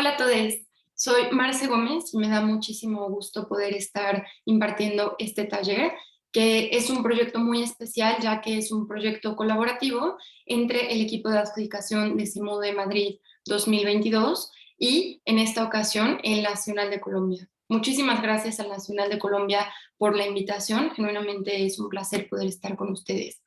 Hola a todos, soy Marce Gómez y me da muchísimo gusto poder estar impartiendo este taller, que es un proyecto muy especial ya que es un proyecto colaborativo entre el equipo de adjudicación de CIMUDE Madrid 2022 y en esta ocasión el Nacional de Colombia. Muchísimas gracias al Nacional de Colombia por la invitación, genuinamente es un placer poder estar con ustedes.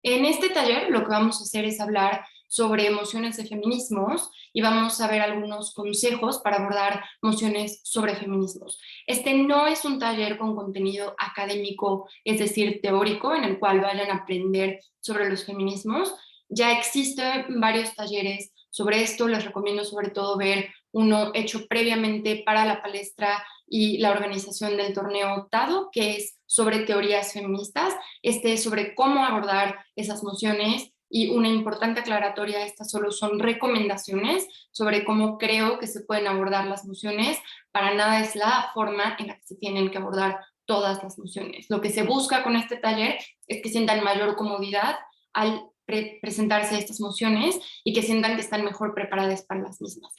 En este taller lo que vamos a hacer es hablar sobre emociones de feminismos y vamos a ver algunos consejos para abordar emociones sobre feminismos. Este no es un taller con contenido académico, es decir, teórico, en el cual vayan a aprender sobre los feminismos. Ya existen varios talleres sobre esto, les recomiendo sobre todo ver uno hecho previamente para la palestra y la organización del torneo TADO, que es sobre teorías feministas. Este es sobre cómo abordar esas nociones y una importante aclaratoria, estas solo son recomendaciones sobre cómo creo que se pueden abordar las nociones, para nada es la forma en la que se tienen que abordar todas las nociones. Lo que se busca con este taller es que sientan mayor comodidad al presentarse estas nociones y que sientan que están mejor preparadas para las mismas.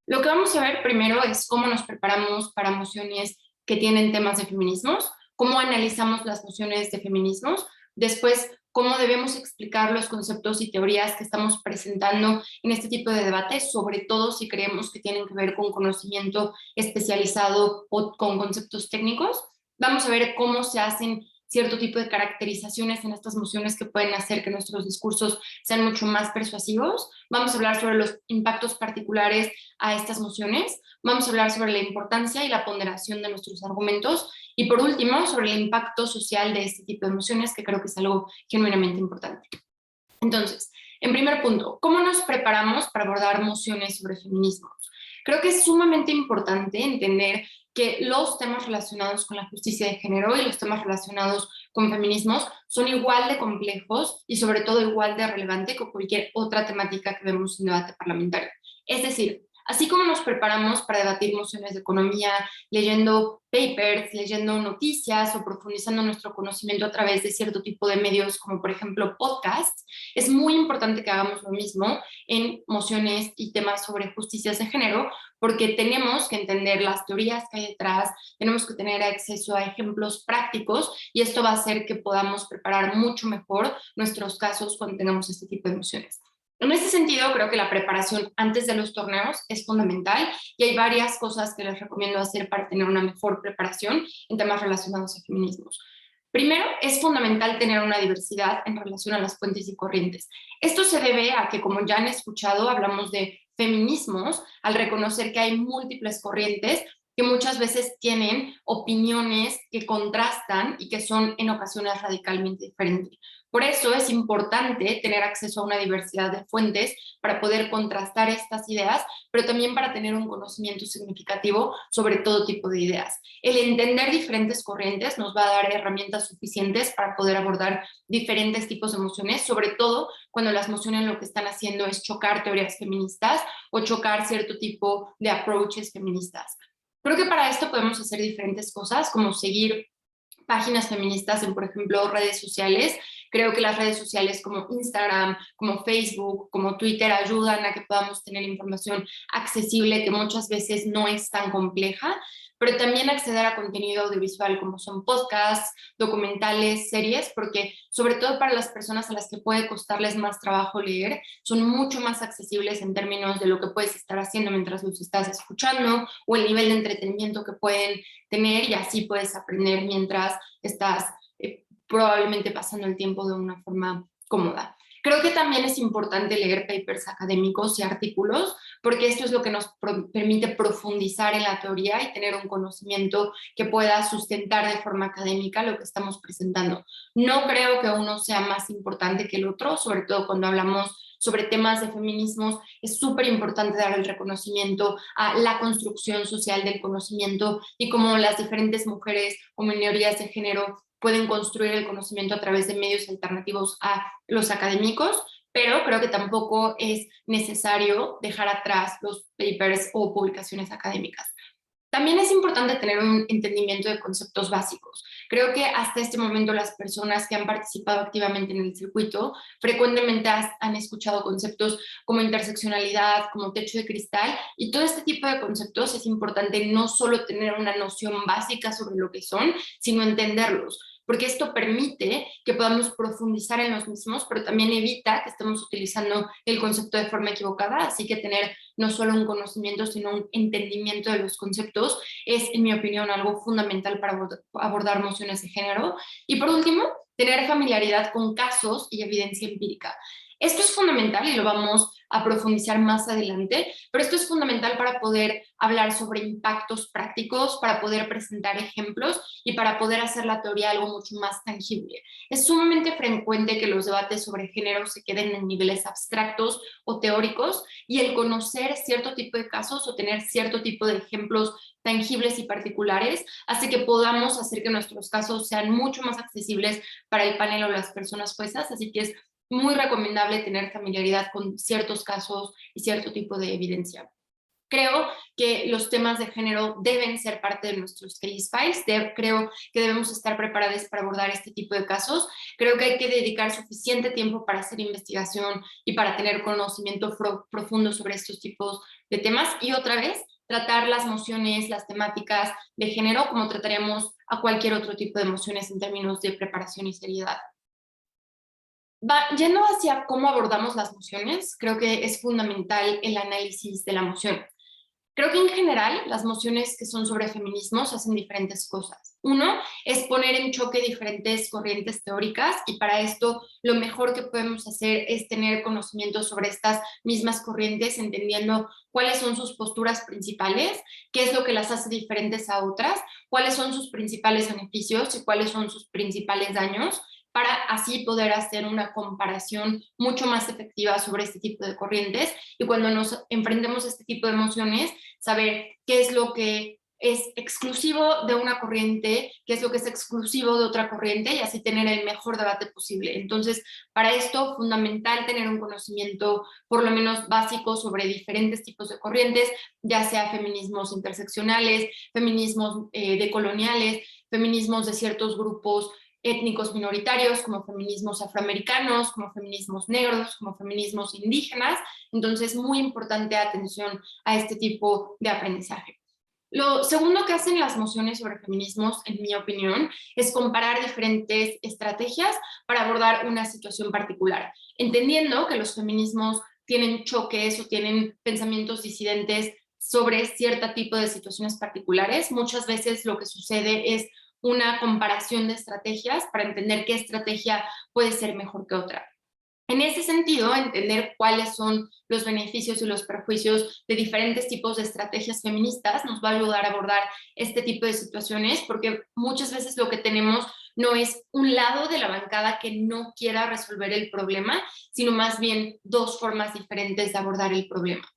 Lo que vamos a ver primero es cómo nos preparamos para mociones que tienen temas de feminismos, cómo analizamos las nociones de feminismos, después cómo debemos explicar los conceptos y teorías que estamos presentando en este tipo de debates, sobre todo si creemos que tienen que ver con conocimiento especializado o con conceptos técnicos. Vamos a ver cómo se hacen cierto tipo de caracterizaciones en estas mociones que pueden hacer que nuestros discursos sean mucho más persuasivos. Vamos a hablar sobre los impactos particulares a estas mociones. Vamos a hablar sobre la importancia y la ponderación de nuestros argumentos. Y por último, sobre el impacto social de este tipo de emociones, que creo que es algo genuinamente importante. Entonces, en primer punto, ¿cómo nos preparamos para abordar mociones sobre feminismos? Creo que es sumamente importante entender que los temas relacionados con la justicia de género y los temas relacionados con feminismos son igual de complejos y sobre todo igual de relevante que cualquier otra temática que vemos en debate parlamentario. Es decir, así como nos preparamos para debatir mociones de economía, leyendo papers, leyendo noticias o profundizando nuestro conocimiento a través de cierto tipo de medios como por ejemplo podcasts, es muy importante que hagamos lo mismo en mociones y temas sobre justicias de género, porque tenemos que entender las teorías que hay detrás, tenemos que tener acceso a ejemplos prácticos y esto va a hacer que podamos preparar mucho mejor nuestros casos cuando tengamos este tipo de mociones. En este sentido, creo que la preparación antes de los torneos es fundamental y hay varias cosas que les recomiendo hacer para tener una mejor preparación en temas relacionados a feminismos. Primero, es fundamental tener una diversidad en relación a las fuentes y corrientes. Esto se debe a que, como ya han escuchado, hablamos de feminismos, al reconocer que hay múltiples corrientes que muchas veces tienen opiniones que contrastan y que son en ocasiones radicalmente diferentes. Por eso es importante tener acceso a una diversidad de fuentes para poder contrastar estas ideas, pero también para tener un conocimiento significativo sobre todo tipo de ideas. El entender diferentes corrientes nos va a dar herramientas suficientes para poder abordar diferentes tipos de emociones, sobre todo cuando las emociones lo que están haciendo es chocar teorías feministas o chocar cierto tipo de approaches feministas. Creo que para esto podemos hacer diferentes cosas, como seguir páginas feministas en, por ejemplo, redes sociales. Creo que las redes sociales como Instagram, como Facebook, como Twitter ayudan a que podamos tener información accesible que muchas veces no es tan compleja, pero también acceder a contenido audiovisual como son podcasts, documentales, series, porque sobre todo para las personas a las que puede costarles más trabajo leer, son mucho más accesibles en términos de lo que puedes estar haciendo mientras los estás escuchando o el nivel de entretenimiento que pueden tener y así puedes aprender mientras estás probablemente pasando el tiempo de una forma cómoda. Creo que también es importante leer papers académicos y artículos, porque esto es lo que nos permite profundizar en la teoría y tener un conocimiento que pueda sustentar de forma académica lo que estamos presentando. No creo que uno sea más importante que el otro, sobre todo cuando hablamos sobre temas de feminismos, es súper importante dar el reconocimiento a la construcción social del conocimiento y cómo las diferentes mujeres o minorías de género pueden construir el conocimiento a través de medios alternativos a los académicos, pero creo que tampoco es necesario dejar atrás los papers o publicaciones académicas. También es importante tener un entendimiento de conceptos básicos. Creo que hasta este momento las personas que han participado activamente en el circuito frecuentemente han escuchado conceptos como interseccionalidad, como techo de cristal, y todo este tipo de conceptos es importante no solo tener una noción básica sobre lo que son, sino entenderlos, porque esto permite que podamos profundizar en los mismos, pero también evita que estemos utilizando el concepto de forma equivocada, así que tener no solo un conocimiento, sino un entendimiento de los conceptos es, en mi opinión, algo fundamental para abordar nociones de género. Y por último, tener familiaridad con casos y evidencia empírica. Esto es fundamental y lo vamos a profundizar más adelante, pero esto es fundamental para poder hablar sobre impactos prácticos, para poder presentar ejemplos y para poder hacer la teoría algo mucho más tangible. Es sumamente frecuente que los debates sobre género se queden en niveles abstractos o teóricos, y el conocer cierto tipo de casos o tener cierto tipo de ejemplos tangibles y particulares hace que podamos hacer que nuestros casos sean mucho más accesibles para el panel o las personas juezas, así que es muy recomendable tener familiaridad con ciertos casos y cierto tipo de evidencia. Creo que los temas de género deben ser parte de nuestros case files. Creo que debemos estar preparados para abordar este tipo de casos. Creo que hay que dedicar suficiente tiempo para hacer investigación y para tener conocimiento profundo sobre estos tipos de temas. Y otra vez, tratar las mociones, las temáticas de género como trataríamos a cualquier otro tipo de mociones en términos de preparación y seriedad. Yendo hacia cómo abordamos las mociones, creo que es fundamental el análisis de la moción. Creo que en general las mociones que son sobre feminismos hacen diferentes cosas. Uno es poner en choque diferentes corrientes teóricas, y para esto lo mejor que podemos hacer es tener conocimiento sobre estas mismas corrientes, entendiendo cuáles son sus posturas principales, qué es lo que las hace diferentes a otras, cuáles son sus principales beneficios y cuáles son sus principales daños, para así poder hacer una comparación mucho más efectiva sobre este tipo de corrientes, y cuando nos enfrentemos a este tipo de emociones, saber qué es lo que es exclusivo de una corriente, qué es lo que es exclusivo de otra corriente, y así tener el mejor debate posible. Entonces, para esto, fundamental tener un conocimiento por lo menos básico sobre diferentes tipos de corrientes, ya sea feminismos interseccionales, feminismos decoloniales, feminismos de ciertos grupos étnicos minoritarios, como feminismos afroamericanos, como feminismos negros, como feminismos indígenas. Entonces, muy importante atención a este tipo de aprendizaje. Lo segundo que hacen las mociones sobre feminismos, en mi opinión, es comparar diferentes estrategias para abordar una situación particular, entendiendo que los feminismos tienen choques o tienen pensamientos disidentes sobre cierto tipo de situaciones particulares. Muchas veces lo que sucede es una comparación de estrategias para entender qué estrategia puede ser mejor que otra. En ese sentido, entender cuáles son los beneficios y los perjuicios de diferentes tipos de estrategias feministas nos va a ayudar a abordar este tipo de situaciones, porque muchas veces lo que tenemos no es un lado de la bancada que no quiera resolver el problema, sino más bien dos formas diferentes de abordar el problema.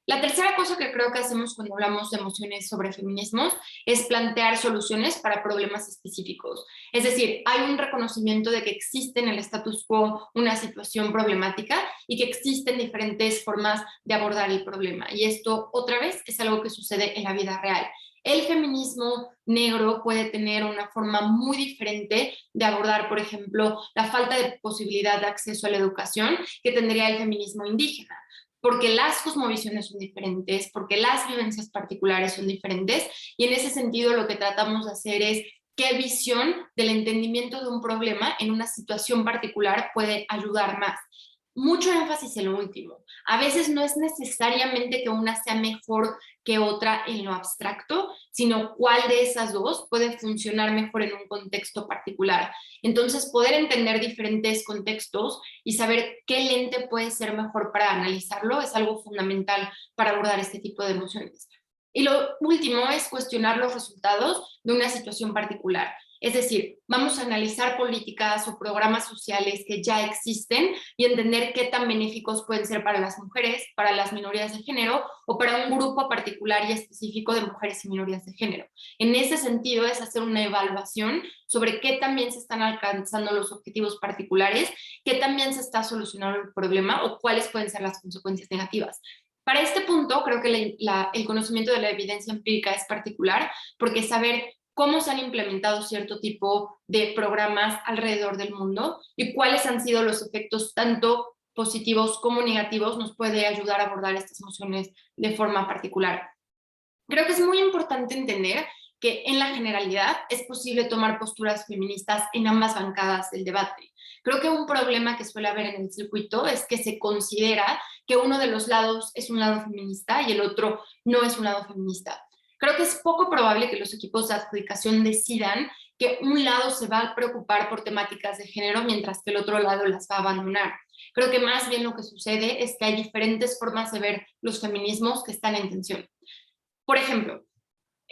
La tercera cosa que creo que hacemos cuando hablamos de emociones sobre feminismos es plantear soluciones para problemas específicos. Es decir, hay un reconocimiento de que existe en el status quo una situación problemática y que existen diferentes formas de abordar el problema. Y esto, otra vez, es algo que sucede en la vida real. El feminismo negro puede tener una forma muy diferente de abordar, por ejemplo, la falta de posibilidad de acceso a la educación que tendría el feminismo indígena, porque las cosmovisiones son diferentes, porque las vivencias particulares son diferentes, y en ese sentido lo que tratamos de hacer es qué visión del entendimiento de un problema en una situación particular puede ayudar más. Mucho énfasis en lo último. A veces no es necesariamente que una sea mejor que otra en lo abstracto, sino cuál de esas dos puede funcionar mejor en un contexto particular. Entonces, poder entender diferentes contextos y saber qué lente puede ser mejor para analizarlo es algo fundamental para abordar este tipo de emociones. Y lo último es cuestionar los resultados de una situación particular. Es decir, vamos a analizar políticas o programas sociales que ya existen y entender qué tan benéficos pueden ser para las mujeres, para las minorías de género o para un grupo particular y específico de mujeres y minorías de género. En ese sentido es hacer una evaluación sobre qué también se están alcanzando los objetivos particulares, qué también se está solucionando el problema o cuáles pueden ser las consecuencias negativas. Para este punto, creo que el conocimiento de la evidencia empírica es particular, porque saber cómo se han implementado cierto tipo de programas alrededor del mundo y cuáles han sido los efectos tanto positivos como negativos nos puede ayudar a abordar estas emociones de forma particular. Creo que es muy importante entender que en la generalidad es posible tomar posturas feministas en ambas bancadas del debate. Creo que un problema que suele haber en el circuito es que se considera que uno de los lados es un lado feminista y el otro no es un lado feminista. Creo que es poco probable que los equipos de adjudicación decidan que un lado se va a preocupar por temáticas de género mientras que el otro lado las va a abandonar. Creo que más bien lo que sucede es que hay diferentes formas de ver los feminismos que están en tensión. Por ejemplo,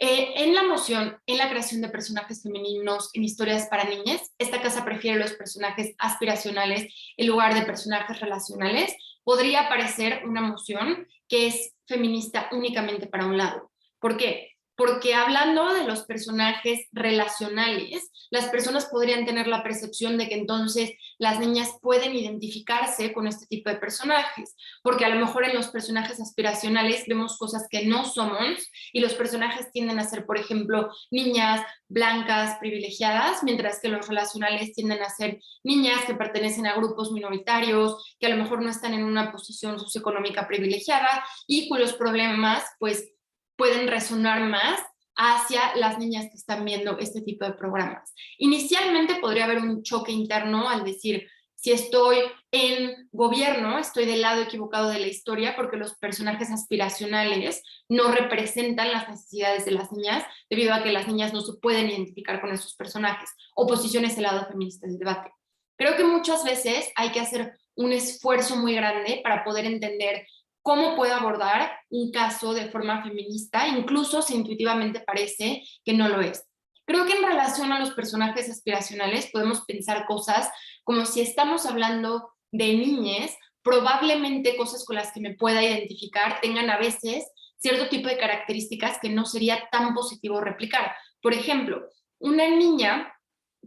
en la moción, en la creación de personajes femeninos en historias para niñas, esta casa prefiere los personajes aspiracionales en lugar de personajes relacionales. Podría parecer una moción que es feminista únicamente para un lado. ¿Por qué? Porque hablando de los personajes relacionales, las personas podrían tener la percepción de que entonces las niñas pueden identificarse con este tipo de personajes, porque a lo mejor en los personajes aspiracionales vemos cosas que no somos y los personajes tienden a ser, por ejemplo, niñas blancas, privilegiadas, mientras que los relacionales tienden a ser niñas que pertenecen a grupos minoritarios, que a lo mejor no están en una posición socioeconómica privilegiada y cuyos problemas, pues, pueden resonar más hacia las niñas que están viendo este tipo de programas. Inicialmente podría haber un choque interno al decir, si estoy en gobierno, estoy del lado equivocado de la historia porque los personajes aspiracionales no representan las necesidades de las niñas debido a que las niñas no se pueden identificar con esos personajes. Oposición es el lado feminista del debate. Creo que muchas veces hay que hacer un esfuerzo muy grande para poder entender cómo puedo abordar un caso de forma feminista, incluso si intuitivamente parece que no lo es. Creo que en relación a los personajes aspiracionales podemos pensar cosas como si estamos hablando de niñas, probablemente cosas con las que me pueda identificar tengan a veces cierto tipo de características que no sería tan positivo replicar. Por ejemplo, una niña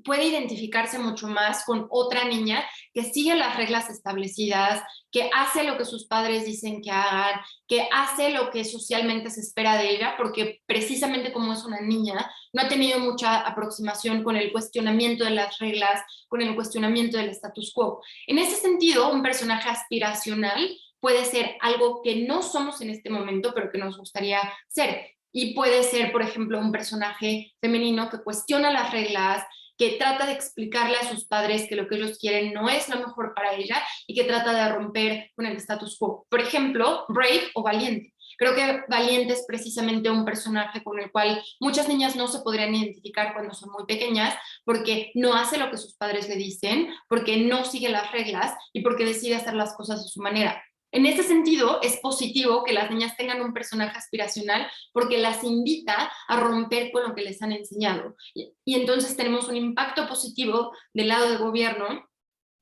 puede identificarse mucho más con otra niña que sigue las reglas establecidas, que hace lo que sus padres dicen que hagan, que hace lo que socialmente se espera de ella, porque precisamente como es una niña, no ha tenido mucha aproximación con el cuestionamiento de las reglas, con el cuestionamiento del status quo. En ese sentido, un personaje aspiracional puede ser algo que no somos en este momento, pero que nos gustaría ser. Y puede ser, por ejemplo, un personaje femenino que cuestiona las reglas, que trata de explicarle a sus padres que lo que ellos quieren no es lo mejor para ella y que trata de romper con el status quo. Por ejemplo, Brave o Valiente. Creo que Valiente es precisamente un personaje con el cual muchas niñas no se podrían identificar cuando son muy pequeñas porque no hace lo que sus padres le dicen, porque no sigue las reglas y porque decide hacer las cosas a su manera. En ese sentido, es positivo que las niñas tengan un personaje aspiracional porque las invita a romper con lo que les han enseñado. Y entonces tenemos un impacto positivo del lado del gobierno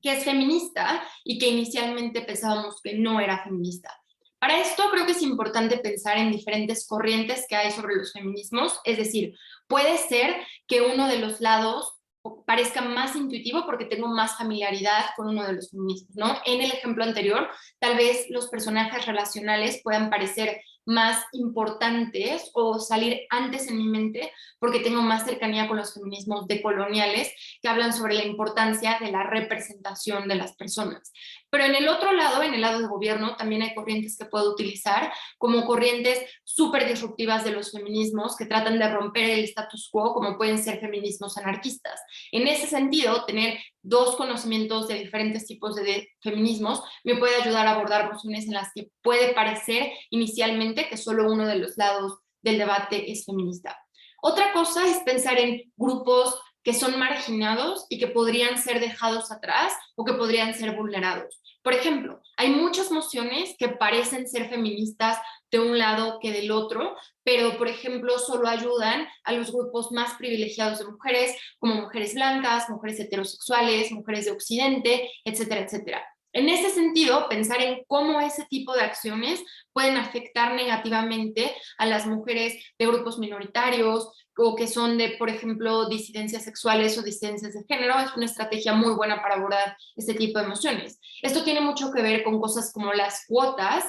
que es feminista y que inicialmente pensábamos que no era feminista. Para esto creo que es importante pensar en diferentes corrientes que hay sobre los feminismos, es decir, puede ser que uno de los lados parezca más intuitivo porque tengo más familiaridad con uno de los feminismos, ¿no? En el ejemplo anterior, tal vez los personajes relacionales puedan parecer más importantes o salir antes en mi mente porque tengo más cercanía con los feminismos decoloniales que hablan sobre la importancia de la representación de las personas. Pero en el otro lado, en el lado de gobierno, también hay corrientes que puedo utilizar como corrientes súper disruptivas de los feminismos que tratan de romper el status quo, como pueden ser feminismos anarquistas. En ese sentido, tener dos conocimientos de diferentes tipos de feminismos me puede ayudar a abordar cuestiones en las que puede parecer inicialmente que solo uno de los lados del debate es feminista. Otra cosa es pensar en grupos que son marginados y que podrían ser dejados atrás o que podrían ser vulnerados. Por ejemplo, hay muchas mociones que parecen ser feministas de un lado que del otro, pero por ejemplo solo ayudan a los grupos más privilegiados de mujeres, como mujeres blancas, mujeres heterosexuales, mujeres de Occidente, etcétera, etcétera. En ese sentido, pensar en cómo ese tipo de acciones pueden afectar negativamente a las mujeres de grupos minoritarios o que son de, por ejemplo, disidencias sexuales o disidencias de género, es una estrategia muy buena para abordar este tipo de emociones. Esto tiene mucho que ver con cosas como las cuotas,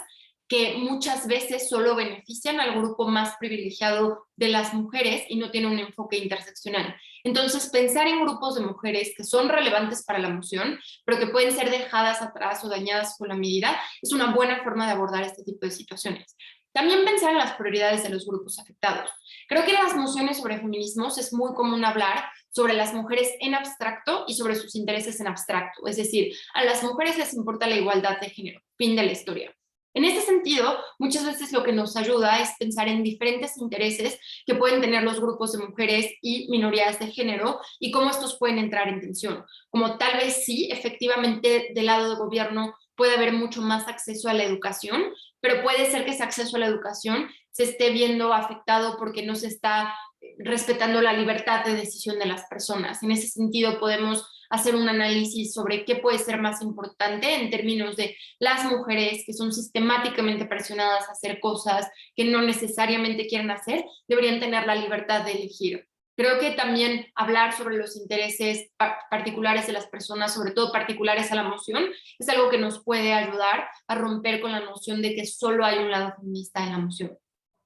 que muchas veces solo benefician al grupo más privilegiado de las mujeres y no tienen un enfoque interseccional. Entonces, pensar en grupos de mujeres que son relevantes para la moción, pero que pueden ser dejadas atrás o dañadas con la medida, es una buena forma de abordar este tipo de situaciones. También pensar en las prioridades de los grupos afectados. Creo que en las mociones sobre feminismos es muy común hablar sobre las mujeres en abstracto y sobre sus intereses en abstracto. Es decir, a las mujeres les importa la igualdad de género. Fin de la historia. En este sentido, muchas veces lo que nos ayuda es pensar en diferentes intereses que pueden tener los grupos de mujeres y minorías de género y cómo estos pueden entrar en tensión. Como tal vez sí, efectivamente, del lado del gobierno puede haber mucho más acceso a la educación, pero puede ser que ese acceso a la educación se esté viendo afectado porque no se está respetando la libertad de decisión de las personas. En ese sentido, podemos hacer un análisis sobre qué puede ser más importante en términos de las mujeres que son sistemáticamente presionadas a hacer cosas que no necesariamente quieren hacer, deberían tener la libertad de elegir. Creo que también hablar sobre los intereses particulares de las personas, sobre todo particulares a la moción, es algo que nos puede ayudar a romper con la noción de que solo hay un lado feminista en la moción.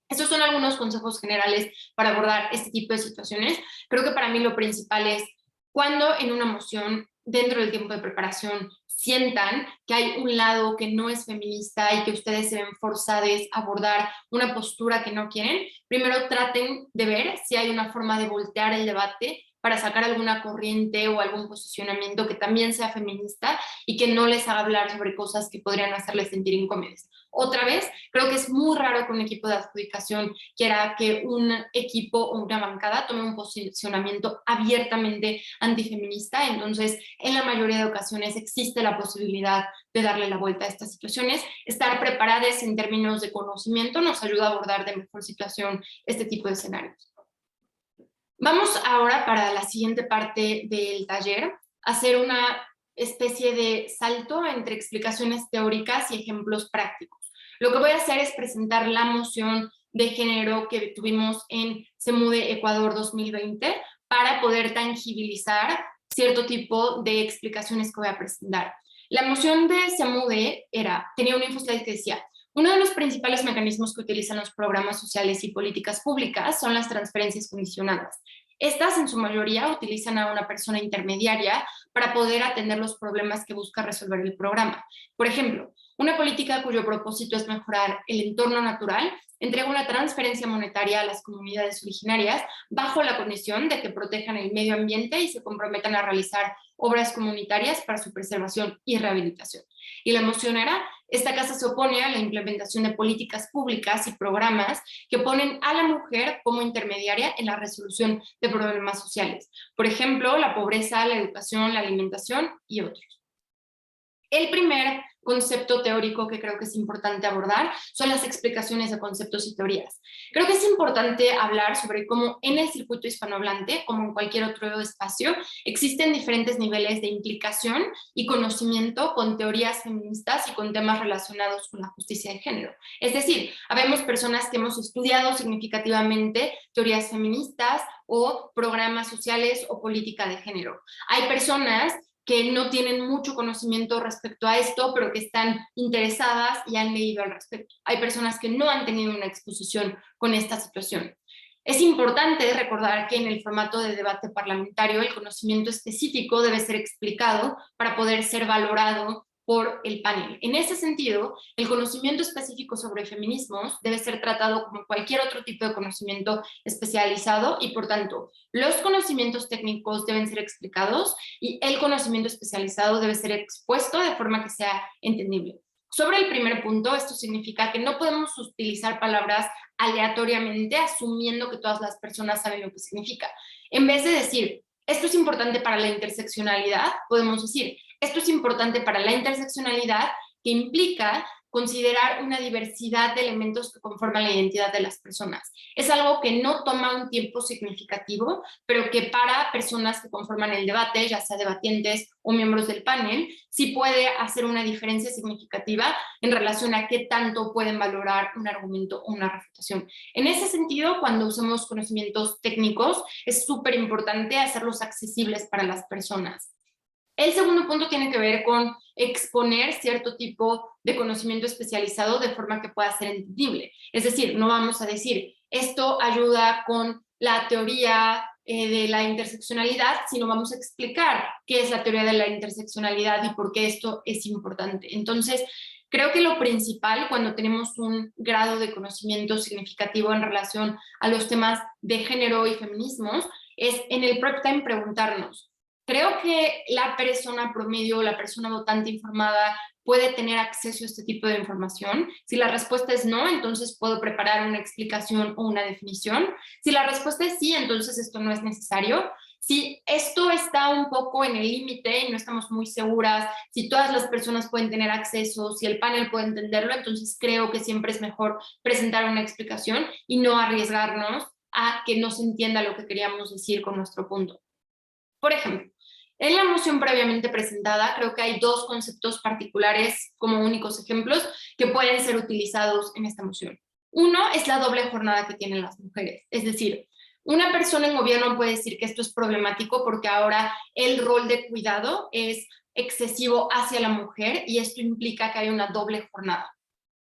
Estos son algunos consejos generales para abordar este tipo de situaciones. Creo que para mí lo principal es cuando en una moción, dentro del tiempo de preparación, sientan que hay un lado que no es feminista y que ustedes se ven forzados a abordar una postura que no quieren, primero traten de ver si hay una forma de voltear el debate para sacar alguna corriente o algún posicionamiento que también sea feminista y que no les haga hablar sobre cosas que podrían hacerles sentir incómodos. Otra vez, creo que es muy raro que un equipo de adjudicación quiera que un equipo o una bancada tome un posicionamiento abiertamente antifeminista. Entonces, en la mayoría de ocasiones existe la posibilidad de darle la vuelta a estas situaciones. Estar preparados en términos de conocimiento nos ayuda a abordar de mejor situación este tipo de escenarios. Vamos ahora para la siguiente parte del taller, a hacer una especie de salto entre explicaciones teóricas y ejemplos prácticos. Lo que voy a hacer es presentar la moción de género que tuvimos en SEMUDE Ecuador 2020 para poder tangibilizar cierto tipo de explicaciones que voy a presentar. La moción de SEMUDE tenía un infoslide que decía: uno de los principales mecanismos que utilizan los programas sociales y políticas públicas son las transferencias condicionadas. Estas, en su mayoría, utilizan a una persona intermediaria para poder atender los problemas que busca resolver el programa. Por ejemplo, una política cuyo propósito es mejorar el entorno natural entrega una transferencia monetaria a las comunidades originarias bajo la condición de que protejan el medio ambiente y se comprometan a realizar obras comunitarias para su preservación y rehabilitación. Y la moción era: esta casa se opone a la implementación de políticas públicas y programas que ponen a la mujer como intermediaria en la resolución de problemas sociales. Por ejemplo, la pobreza, la educación, la alimentación y otros. El primer concepto teórico que creo que es importante abordar son las explicaciones de conceptos y teorías. Creo que es importante hablar sobre cómo en el circuito hispanohablante, como en cualquier otro espacio, existen diferentes niveles de implicación y conocimiento con teorías feministas y con temas relacionados con la justicia de género. Es decir, habemos personas que hemos estudiado significativamente teorías feministas o programas sociales o política de género. Hay personas que no tienen mucho conocimiento respecto a esto, pero que están interesadas y han leído al respecto. Hay personas que no han tenido una exposición con esta situación. Es importante recordar que en el formato de debate parlamentario el conocimiento específico debe ser explicado para poder ser valorado por el panel. En ese sentido, el conocimiento específico sobre feminismos debe ser tratado como cualquier otro tipo de conocimiento especializado y, por tanto, los conocimientos técnicos deben ser explicados y el conocimiento especializado debe ser expuesto de forma que sea entendible. Sobre el primer punto, esto significa que no podemos utilizar palabras aleatoriamente asumiendo que todas las personas saben lo que significa. En vez de decir, esto es importante para la interseccionalidad, podemos decir, esto es importante para la interseccionalidad, que implica considerar una diversidad de elementos que conforman la identidad de las personas. Es algo que no toma un tiempo significativo, pero que para personas que conforman el debate, ya sea debatientes o miembros del panel, sí puede hacer una diferencia significativa en relación a qué tanto pueden valorar un argumento o una refutación. En ese sentido, cuando usamos conocimientos técnicos, es súper importante hacerlos accesibles para las personas. El segundo punto tiene que ver con exponer cierto tipo de conocimiento especializado de forma que pueda ser entendible. Es decir, no vamos a decir, esto ayuda con la teoría de la interseccionalidad, sino vamos a explicar qué es la teoría de la interseccionalidad y por qué esto es importante. Entonces, creo que lo principal cuando tenemos un grado de conocimiento significativo en relación a los temas de género y feminismos es en el prep time preguntarnos, ¿creo que la persona promedio, la persona votante informada puede tener acceso a este tipo de información? Si la respuesta es no, entonces puedo preparar una explicación o una definición. Si la respuesta es sí, entonces esto no es necesario. Si esto está un poco en el límite y no estamos muy seguras, si todas las personas pueden tener acceso, si el panel puede entenderlo, entonces creo que siempre es mejor presentar una explicación y no arriesgarnos a que no se entienda lo que queríamos decir con nuestro punto. Por ejemplo, en la moción previamente presentada, creo que hay dos conceptos particulares como únicos ejemplos que pueden ser utilizados en esta moción. Uno es la doble jornada que tienen las mujeres, es decir, una persona en gobierno puede decir que esto es problemático porque ahora el rol de cuidado es excesivo hacia la mujer y esto implica que hay una doble jornada.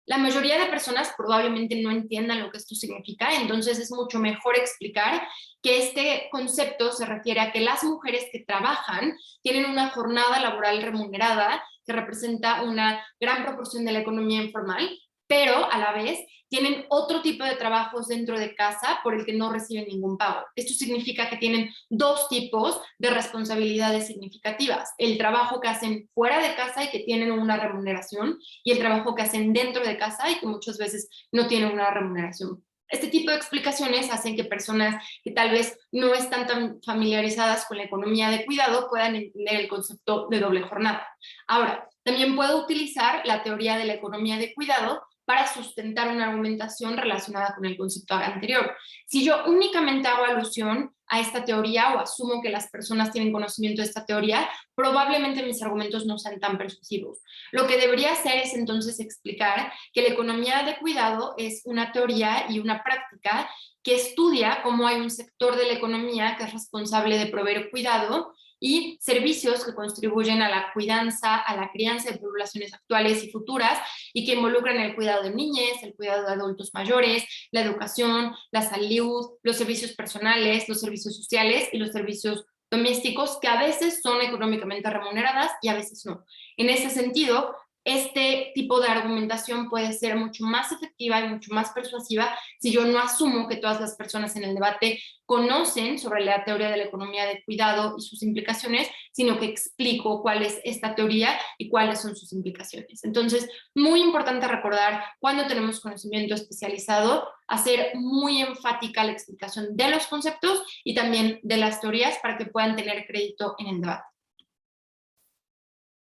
La mayoría de personas probablemente no entiendan lo que esto significa, entonces es mucho mejor explicar que este concepto se refiere a que las mujeres que trabajan tienen una jornada laboral remunerada que representa una gran proporción de la economía informal, pero a la vez tienen otro tipo de trabajos dentro de casa por el que no reciben ningún pago. Esto significa que tienen dos tipos de responsabilidades significativas: el trabajo que hacen fuera de casa y que tienen una remuneración, y el trabajo que hacen dentro de casa y que muchas veces no tienen una remuneración. Este tipo de explicaciones hacen que personas que tal vez no están tan familiarizadas con la economía de cuidado puedan entender el concepto de doble jornada. Ahora, también puedo utilizar la teoría de la economía de cuidado para sustentar una argumentación relacionada con el concepto anterior. Si yo únicamente hago alusión a esta teoría o asumo que las personas tienen conocimiento de esta teoría, probablemente mis argumentos no sean tan persuasivos. Lo que debería hacer es entonces explicar que la economía de cuidado es una teoría y una práctica que estudia cómo hay un sector de la economía que es responsable de proveer cuidado y servicios que contribuyen a la cuidanza, a la crianza de poblaciones actuales y futuras, y que involucran el cuidado de niñez, el cuidado de adultos mayores, la educación, la salud, los servicios personales, los servicios sociales y los servicios domésticos, que a veces son económicamente remuneradas y a veces no. En ese sentido, este tipo de argumentación puede ser mucho más efectiva y mucho más persuasiva si yo no asumo que todas las personas en el debate conocen sobre la teoría de la economía de cuidado y sus implicaciones, sino que explico cuál es esta teoría y cuáles son sus implicaciones. Entonces, muy importante recordar, cuando tenemos conocimiento especializado, hacer muy enfática la explicación de los conceptos y también de las teorías para que puedan tener crédito en el debate.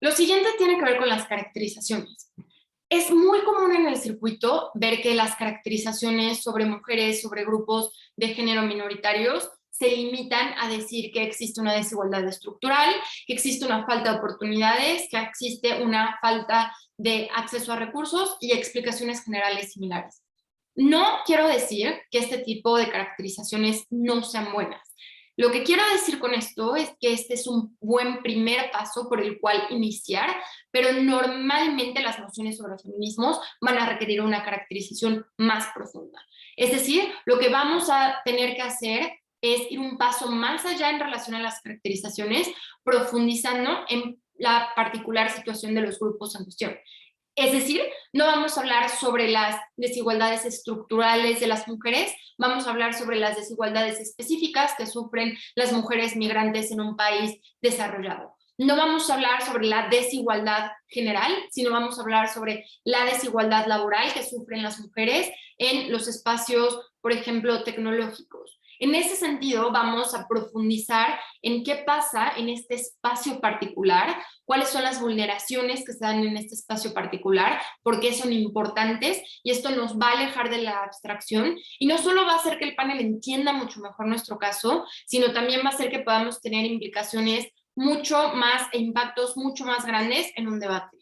Lo siguiente tiene que ver con las caracterizaciones. Es muy común en el circuito ver que las caracterizaciones sobre mujeres, sobre grupos de género minoritarios, se limitan a decir que existe una desigualdad estructural, que existe una falta de oportunidades, que existe una falta de acceso a recursos y explicaciones generales similares. No quiero decir que este tipo de caracterizaciones no sean buenas. Lo que quiero decir con esto es que este es un buen primer paso por el cual iniciar, pero normalmente las nociones sobre feminismos van a requerir una caracterización más profunda. Es decir, lo que vamos a tener que hacer es ir un paso más allá en relación a las caracterizaciones, profundizando en la particular situación de los grupos en cuestión. Es decir, no vamos a hablar sobre las desigualdades estructurales de las mujeres, vamos a hablar sobre las desigualdades específicas que sufren las mujeres migrantes en un país desarrollado. No vamos a hablar sobre la desigualdad general, sino vamos a hablar sobre la desigualdad laboral que sufren las mujeres en los espacios, por ejemplo, tecnológicos. En ese sentido, vamos a profundizar en qué pasa en este espacio particular, cuáles son las vulneraciones que se dan en este espacio particular, por qué son importantes, y esto nos va a alejar de la abstracción y no solo va a hacer que el panel entienda mucho mejor nuestro caso, sino también va a hacer que podamos tener implicaciones mucho más e impactos mucho más grandes en un debate.